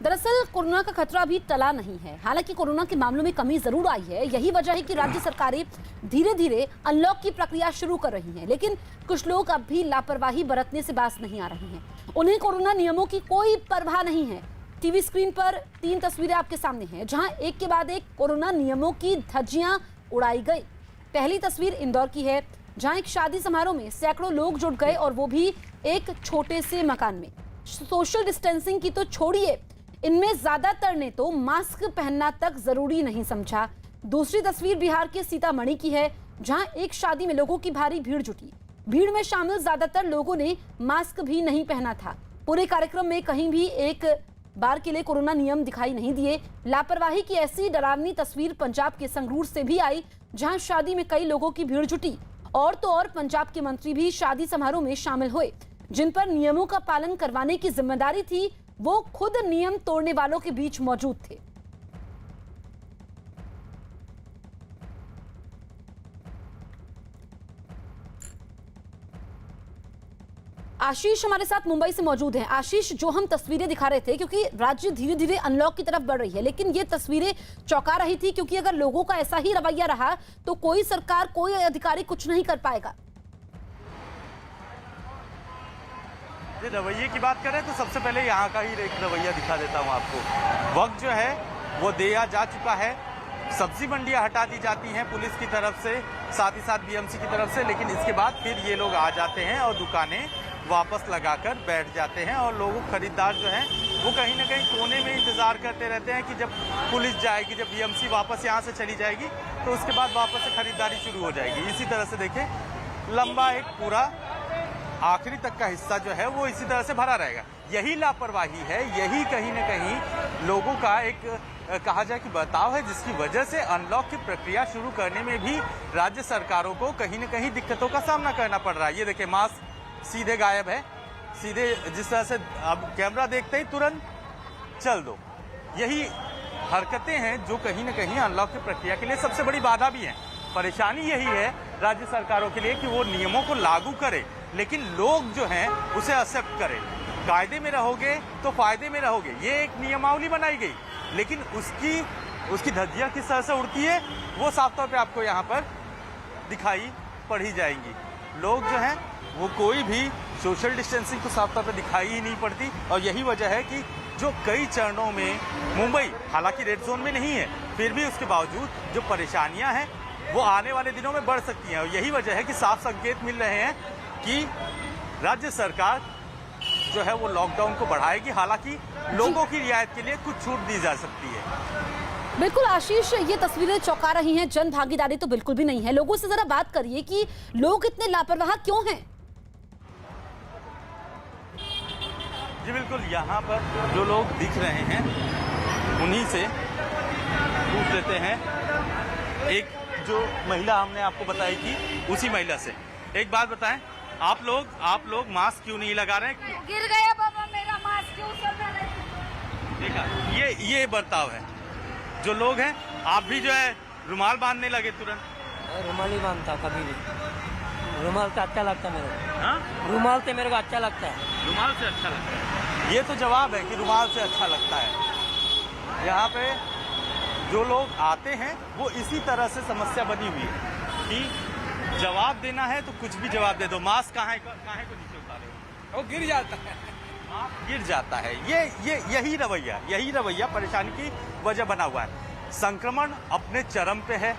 दरअसल कोरोना का खतरा अभी टला नहीं है। हालांकि कोरोना के मामलों में कमी जरूर आई है। यही वजह है कि राज्य सरकारें धीरे धीरे अनलॉक की प्रक्रिया शुरू कर रही हैं। लेकिन कुछ लोग अब भी लापरवाही बरतने से बाज नहीं आ रहे हैं। उन्हें कोरोना नियमों की कोई परवाह नहीं है। टीवी स्क्रीन पर 3 तस्वीरें आपके सामने हैं, जहां एक के बाद एक कोरोना नियमों की धज्जियां उड़ाई गई। पहली तस्वीर इंदौर की है, जहां एक शादी समारोह में सैकड़ों लोग जुट गए और वो भी एक छोटे से मकान में। सोशल डिस्टेंसिंग की तो छोड़िए, इनमें ज्यादातर ने तो मास्क पहनना तक जरूरी नहीं समझा। दूसरी तस्वीर बिहार के सीतामढ़ी की है, जहां एक शादी में लोगों की भारी भीड़ जुटी। भीड़ में शामिल ज्यादातर लोगों ने मास्क भी नहीं पहना था। पूरे कार्यक्रम में कहीं भी एक बार के लिए कोरोना नियम दिखाई नहीं दिए। लापरवाही की ऐसी डरावनी तस्वीर पंजाब के संगरूर से भी आई, जहां शादी में कई लोगों की भीड़ जुटी। और तो और पंजाब के मंत्री भी शादी समारोह में शामिल हुए, जिन पर नियमों का पालन करवाने की जिम्मेदारी थी। वो खुद नियम तोड़ने वालों के बीच मौजूद थे। आशीष हमारे साथ मुंबई से मौजूद हैं। आशीष, जो हम तस्वीरें दिखा रहे थे, क्योंकि राज्य धीरे धीरे अनलॉक की तरफ बढ़ रही है, लेकिन ये तस्वीरें चौंका रही थी, क्योंकि अगर लोगों का ऐसा ही रवैया रहा तो कोई सरकार, कोई अधिकारी कुछ नहीं कर पाएगा। रवैये की बात करें तो सबसे पहले यहाँ का ही एक रवैया दिखा देता हूँ आपको। वक्त जो है वो दिया जा चुका है। सब्जी मंडियाँ हटा दी जाती हैं पुलिस की तरफ से, साथ ही साथ बीएमसी की तरफ से, लेकिन इसके बाद फिर ये लोग आ जाते हैं और दुकानें वापस लगाकर बैठ जाते हैं। और लोगों खरीदार जो हैं वो कहीं ना कहीं कोने में इंतजार करते रहते हैं कि जब पुलिस जाएगी, जब बीएमसी वापस यहाँ से चली जाएगी तो उसके बाद वापस से खरीदारी शुरू हो जाएगी। इसी तरह से देखें, लंबा एक पूरा आखिरी तक का हिस्सा जो है वो इसी तरह से भरा रहेगा। यही लापरवाही है, यही कहीं ना कहीं लोगों का एक कहा जाए कि बर्ताव है, जिसकी वजह से अनलॉक की प्रक्रिया शुरू करने में भी राज्य सरकारों को कहीं ना कहीं दिक्कतों का सामना करना पड़ रहा है। ये देखिए, मास्क सीधे गायब है, सीधे जिस तरह से अब कैमरा देखते ही तुरंत चल दो। यही हरकतें हैं जो कहीं ना कहीं अनलॉक की प्रक्रिया के लिए सबसे बड़ी बाधा भी है। परेशानी यही है राज्य सरकारों के लिए कि वो नियमों को लागू करे, लेकिन लोग जो हैं उसे एक्सेप्ट करें। कायदे में रहोगे तो फायदे में रहोगे, ये एक नियमावली बनाई गई, लेकिन उसकी धज्जियां किस तरह से उड़ती है वो साफ तौर पे आपको यहाँ पर दिखाई पड़ी जाएंगी। लोग जो हैं वो कोई भी सोशल डिस्टेंसिंग को साफ तौर पे दिखाई ही नहीं पड़ती। और यही वजह है कि जो कई चरणों में मुंबई हालांकि रेड जोन में नहीं है, फिर भी उसके बावजूद जो परेशानियां हैं वो आने वाले दिनों में बढ़ सकती हैं। और यही वजह है कि साफ संकेत मिल रहे हैं कि राज्य सरकार जो है वो लॉकडाउन को बढ़ाएगी। हालांकि लोगों की रियायत के लिए कुछ छूट दी जा सकती है। बिल्कुल आशीष, ये तस्वीरें चौंका रही हैं। जन भागीदारी तो बिल्कुल भी नहीं है। लोगों से जरा बात करिए कि लोग इतने लापरवाह क्यों हैं। जी बिल्कुल, यहाँ पर जो लोग दिख रहे हैं उन्हीं से पूछ लेते हैं। एक जो महिला हमने आपको बताई थी, उसी महिला से एक बात बताएं, आप लोग मास्क क्यों नहीं लगा रहे हैं? गिर गया बाबा, मेरा मास्क क्यों उतर रहा है? देखा, ये बर्ताव है। जो लोग हैं, आप भी जो है रुमाल बांधने लगे तुरंत। रुमाल ही बांधता कभी भी। रुमाल से अच्छा लगता है मेरे को। हाँ, रुमाल से मेरे को अच्छा लगता है। रुमाल से अच्छा लगता है, ये तो जवाब है कि रुमाल से अच्छा लगता है। यहाँ पे जो लोग आते हैं वो इसी तरह से समस्या बनी हुई है कि जवाब देना है तो कुछ भी जवाब दे दो। मास्क कहाँ को नीचे उतारे, वो गिर जाता है, गिर जाता है। यही रवैया परेशानी की वजह बना हुआ है। संक्रमण अपने चरम पे है,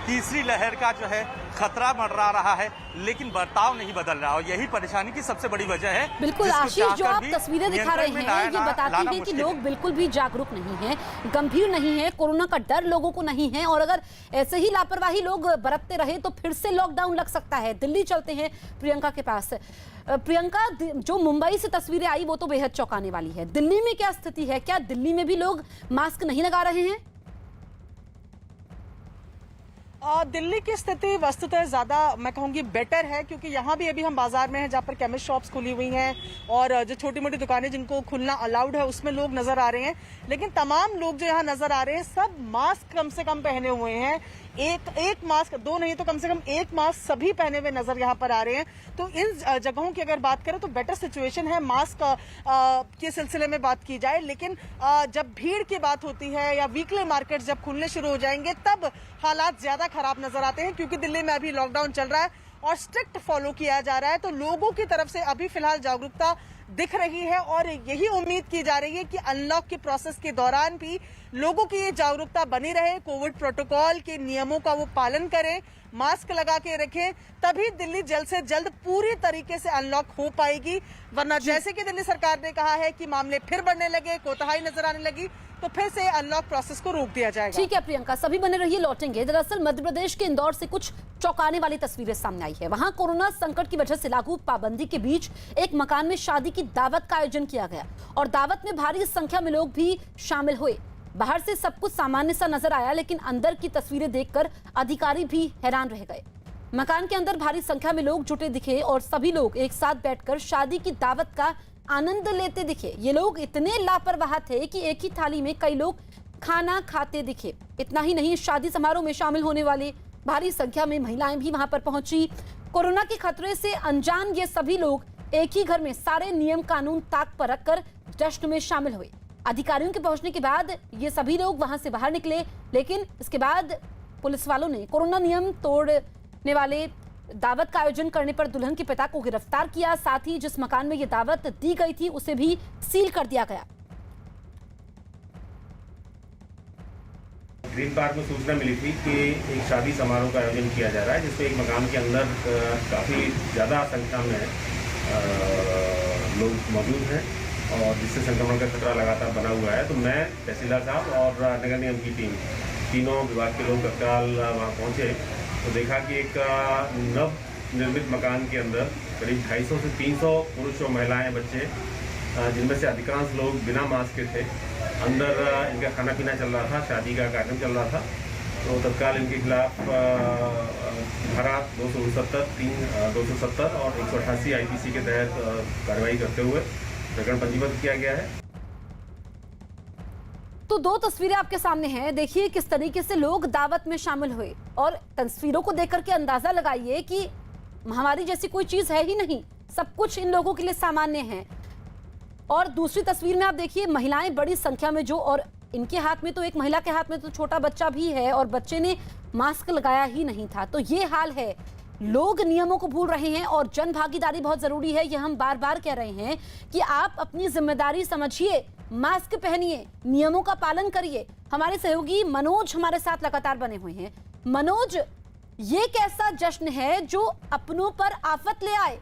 तीसरी लहर का जो है खतरा मंडरा रहा है, लेकिन बर्ताव नहीं बदल रहा। और यही परेशानी की सबसे बड़ी वजह है। बिल्कुल आशीष, जो आप तस्वीरें दिखा रहे हैं ये बताती है कि लोग बिल्कुल भी जागरूक नहीं हैं, गंभीर नहीं है। कोरोना का डर लोगों को नहीं है, और अगर ऐसे ही लापरवाही लोग बरतते रहे तो फिर से लॉकडाउन लग सकता है। दिल्ली चलते हैं प्रियंका के पास। प्रियंका, जो मुंबई से तस्वीरें आई वो तो बेहद चौंकाने वाली है। दिल्ली में क्या स्थिति है? क्या दिल्ली में भी लोग मास्क नहीं लगा रहे हैं? दिल्ली की स्थिति वस्तुतः ज़्यादा मैं कहूँगी बेटर है, क्योंकि यहाँ भी अभी हम बाजार में हैं जहाँ पर केमिस्ट शॉप्स खुली हुई हैं और जो छोटी मोटी दुकानें जिनको खुलना अलाउड है उसमें लोग नजर आ रहे हैं। लेकिन तमाम लोग जो यहाँ नजर आ रहे हैं सब मास्क कम से कम पहने हुए हैं। एक मास्क, दो नहीं तो कम से कम एक मास्क सभी पहने हुए नजर यहाँ पर आ रहे हैं। तो इन जगहों की अगर बात करें तो बेटर सिचुएशन है मास्क के सिलसिले में बात की जाए। लेकिन जब भीड़ की बात होती है या वीकली मार्केट जब खुलने शुरू हो जाएंगे तब हालात ज्यादा खराब नजर आते हैं, क्योंकि दिल्ली में अभी लॉकडाउन चल रहा है और स्ट्रिक्ट फॉलो किया जा रहा है। तो लोगों की तरफ से अभी फिलहाल जागरूकता दिख रही है और यही उम्मीद की जा रही है कि अनलॉक के प्रोसेस के दौरान भी लोगों की ये जागरूकता बनी रहे, कोविड प्रोटोकॉल के नियमों का वो पालन करें, मास्क लगा के रखें, तभी दिल्ली जल्द से जल्द पूरी तरीके से अनलॉक हो पाएगी। वरना जैसे कि दिल्ली सरकार ने कहा है कि मामले फिर बढ़ने लगे, कोताही नजर आने लगी, तो फिर से अनलॉक प्रोसेस को रोक दिया जाएगा। ठीक है प्रियंका, सभी बने रहिए, लौटेंगे। दरअसल मध्य प्रदेश के इंदौर से कुछ चौंकाने वाली तस्वीरें सामने आई है। वहां कोरोना संकट की वजह से लागू पाबंदी के बीच एक मकान में शादी की दावत का आयोजन किया गया और दावत में भारी संख्या में लोग भी शामिल हुए। बाहर से सब कुछ सामान्य सा नजर आया, लेकिन अंदर की तस्वीरें देखकर अधिकारी भी हैरान रह गए। मकान के अंदर भारी संख्या में लोग जुटे दिखे और सभी लोग एक साथ बैठकर शादी की दावत का आनंद लेते दिखे। ये लोग इतने लापरवाह थे कि एक ही थाली में कई लोग खाना खाते दिखे। इतना ही नहीं, शादी समारोह में शामिल होने वाले भारी संख्या में महिलाएं भी वहां पर पहुंची। कोरोना के खतरे से अनजान ये सभी लोग एक ही घर में सारे नियम कानून ताक पर रखकर जश्न में शामिल हुए। अधिकारियों के पहुंचने के बाद ये सभी लोग वहां से बाहर निकले, लेकिन इसके बाद पुलिस वालों ने कोरोना नियम तोड़ने वाले दावत का आयोजन करने पर दुल्हन के पिता को गिरफ्तार किया। साथ ही जिस मकान में ये दावत दी गई थी उसे भी सील कर दिया गया। ग्रीन पार्क में सूचना मिली थी कि एक शादी समारोह का आयोजन किया जा रहा है, जिसमें एक मकान के अंदर काफ़ी ज़्यादा संख्या में लोग मौजूद हैं और जिससे संक्रमण का खतरा लगातार बना हुआ है। तो मैं तहसीलदार साहब और नगर निगम की टीम, तीनों विभाग के लोग तत्काल वहाँ पहुँचे तो देखा कि एक नव निर्मित मकान के अंदर करीब 250 से 300 पुरुष और महिलाएं, बच्चे, जिनमें से अधिकांश लोग बिना मास्क के थे। अंदर इनका खाना पीना चल रहा था, शादी का कार्यक्रम चल रहा था। तो तत्काल इनके खिलाफ धारा 270 और 188 IPC के तहत कार्रवाई करते हुए प्रकरण पंजीबद्ध किया गया है। तो दो तस्वीरें आपके सामने हैं, देखिए किस तरीके से लोग दावत में शामिल हुए और तस्वीरों को देखकर के अंदाजा लगाइए कि महामारी जैसी कोई चीज है ही नहीं, सब कुछ इन लोगों के लिए सामान्य है। और दूसरी तस्वीर में आप देखिए महिलाएं बड़ी संख्या में जो, और इनके हाथ में तो, एक महिला के हाथ में तो छोटा बच्चा भी है और बच्चे ने मास्क लगाया ही नहीं था। तो ये हाल है, लोग नियमों को भूल रहे हैं और जन भागीदारी बहुत जरूरी है। यह हम बार बार कह रहे हैं कि आप अपनी जिम्मेदारी समझिए, मास्क पहनिए, नियमों का पालन करिए। हमारे सहयोगी मनोज हमारे साथ लगातार बने हुए हैं। मनोज, ये कैसा जश्न है जो अपनों पर आफत ले आए?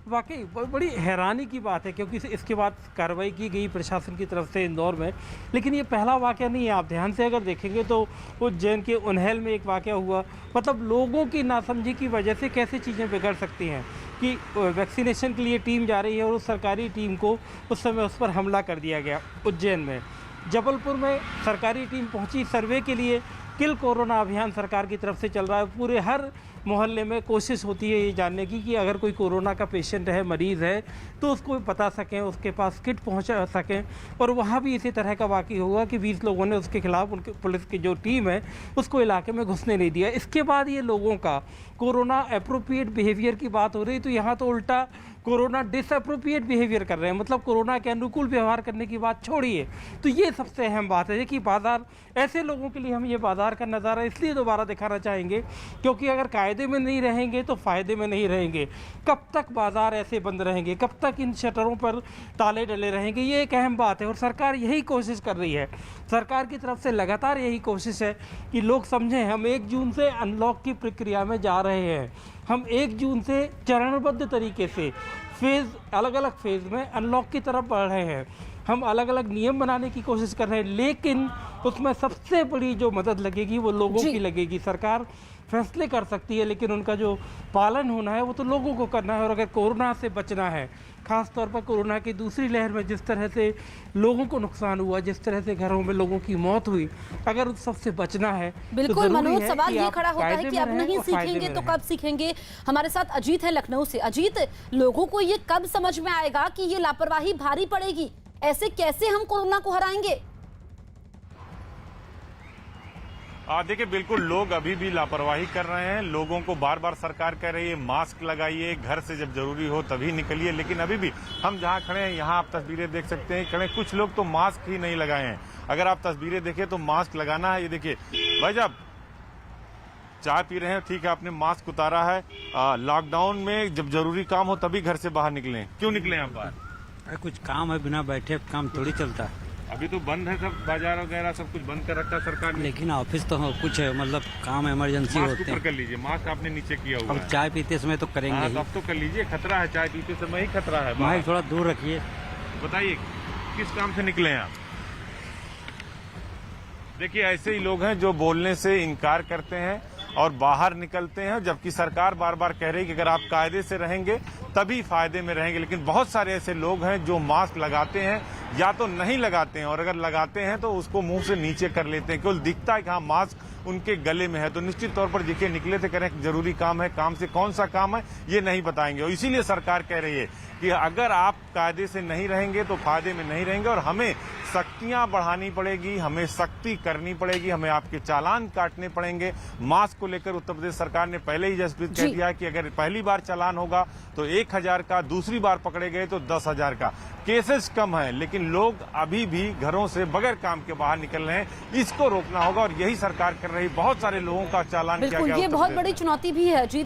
वाकई बड़ी हैरानी की बात है, क्योंकि इसके बाद कार्रवाई की गई प्रशासन की तरफ से इंदौर में। लेकिन ये पहला वाक़या नहीं है, आप ध्यान से अगर देखेंगे तो उज्जैन के उन्हेल में एक वाक़या हुआ। मतलब लोगों की नासमझी की वजह से कैसे चीज़ें बिगड़ सकती हैं कि वैक्सीनेशन के लिए टीम जा रही है और उस सरकारी टीम को उस समय उस पर हमला कर दिया गया। उज्जैन में, जबलपुर में सरकारी टीम पहुंची सर्वे के लिए। किल कोरोना अभियान सरकार की तरफ से चल रहा है। पूरे हर मोहल्ले में कोशिश होती है ये जानने की कि अगर कोई कोरोना का पेशेंट है, मरीज़ है, तो उसको बता सकें, उसके पास किट पहुंचा सकें। और वहाँ भी इसी तरह का वाक़या हुआ कि 20 लोगों ने उसके खिलाफ, उनके पुलिस की जो टीम है उसको इलाके में घुसने नहीं दिया। इसके बाद ये लोगों का कोरोना अप्रोप्रिएट बिहेवियर की बात हो रही, तो यहाँ तो उल्टा कोरोना डिसअप्रोप्रिएट बिहेवियर कर रहे हैं। मतलब कोरोना के अनुकूल व्यवहार करने की बात छोड़िए। तो ये सबसे अहम बात है कि बाज़ार, ऐसे लोगों के लिए हम ये बाज़ार का नज़ारा इसलिए दोबारा दिखाना चाहेंगे क्योंकि अगर कायदे में नहीं रहेंगे तो फ़ायदे में नहीं रहेंगे। कब तक बाज़ार ऐसे बंद रहेंगे, कब तक इन शटरों पर ताले डले रहेंगे, ये एक अहम बात है। और सरकार यही कोशिश कर रही है, सरकार की तरफ से लगातार यही कोशिश है कि लोग समझें हम 1 जून से अनलॉक की प्रक्रिया में जा रहे हैं। हम 1 जून से चरणबद्ध तरीके से अलग अलग फेज़ में अनलॉक की तरफ बढ़ रहे हैं। हम अलग अलग नियम बनाने की कोशिश कर रहे हैं, लेकिन उसमें सबसे बड़ी जो मदद लगेगी वो लोगों जी। की लगेगी। सरकार फैसले कर सकती है, लेकिन उनका जो पालन होना है वो तो लोगों को करना है। और अगर कोरोना से बचना है, खास तौर पर कोरोना की दूसरी लहर में जिस तरह से लोगों को नुकसान हुआ, जिस तरह से घरों में लोगों की मौत हुई, अगर उस सबसे बचना है तो बिल्कुल जरूरी मनोज, है सवाल कि ये आप खड़ा होता है कायदे कि में अब रहें नहीं और फायदे सीखेंगे में तो रहें। कब सीखेंगे। हमारे साथ अजीत है लखनऊ से। अजीत, लोगों को ये कब समझ में आएगा कि ये लापरवाही भारी पड़ेगी? ऐसे कैसे हम कोरोना को हराएंगे? देखिए, बिल्कुल लोग अभी भी लापरवाही कर रहे हैं। लोगों को बार बार सरकार कह रही है मास्क लगाइए, घर से जब जरूरी हो तभी निकलिए, लेकिन अभी भी हम जहां खड़े हैं यहाँ आप तस्वीरें देख सकते हैं, खड़े कुछ लोग तो मास्क ही नहीं लगाए हैं। अगर आप तस्वीरें देखें तो मास्क लगाना है। ये देखिए भाई साहब, चाय पी रहे हैं, ठीक है, आपने मास्क उतारा है। लॉकडाउन में जब जरूरी काम हो तभी घर से बाहर निकले। क्यों निकले आप बाहर? अरे कुछ काम है, बिना बैठे काम थोड़ी चलता है। अभी तो बंद है, सब बाजार वगैरह सब कुछ बंद कर रखा है सरकार ने। लेकिन ऑफिस तो कुछ मतलब काम इमरजेंसी मास्क होते ऊपर हैं। कर लीजिए, मास्क आपने नीचे किया हुआ अब है। चाय पीते समय तो करेंगे हाँ, ही। तो अब तो कर लीजिए, खतरा है, चाय पीते समय ही खतरा है। माइक थोड़ा दूर रखिए। बताइए किस काम से निकले हैं आप? देखिए, ऐसे ही लोग हैं जो बोलने से इनकार करते हैं और बाहर निकलते हैं, जबकि सरकार बार बार कह रही है कि अगर आप कायदे से रहेंगे तभी फायदे में रहेंगे। लेकिन बहुत सारे ऐसे लोग हैं जो मास्क लगाते हैं या तो नहीं लगाते हैं, और अगर लगाते हैं तो उसको मुंह से नीचे कर लेते हैं, केवल दिखता है कि हाँ मास्क उनके गले में है। तो निश्चित तौर पर देखिए, निकले थे, करें जरूरी काम है, काम से कौन सा काम है ये नहीं बताएंगे। और इसीलिए सरकार कह रही है कि अगर आप कायदे से नहीं रहेंगे तो फायदे में नहीं रहेंगे, और हमें सख्तियां बढ़ानी पड़ेगी, हमें सख्ती करनी पड़ेगी, हमें आपके चालान काटने पड़ेंगे। मास्क को लेकर उत्तर प्रदेश सरकार ने पहले ही जसप्रीत कह दिया कि अगर पहली बार चालान होगा तो 1000 का, दूसरी बार पकड़े गए तो 10,000 का। केसेस कम है, लेकिन लोग अभी भी घरों से बगैर काम के बाहर निकल रहे हैं। इसको रोकना होगा और यही सरकार कर रही। बहुत सारे लोगों का चालान किया बिल्कुल, गया ये उत्तर बहुत प्रदेश बड़ी में। चुनौती भी है अजीत।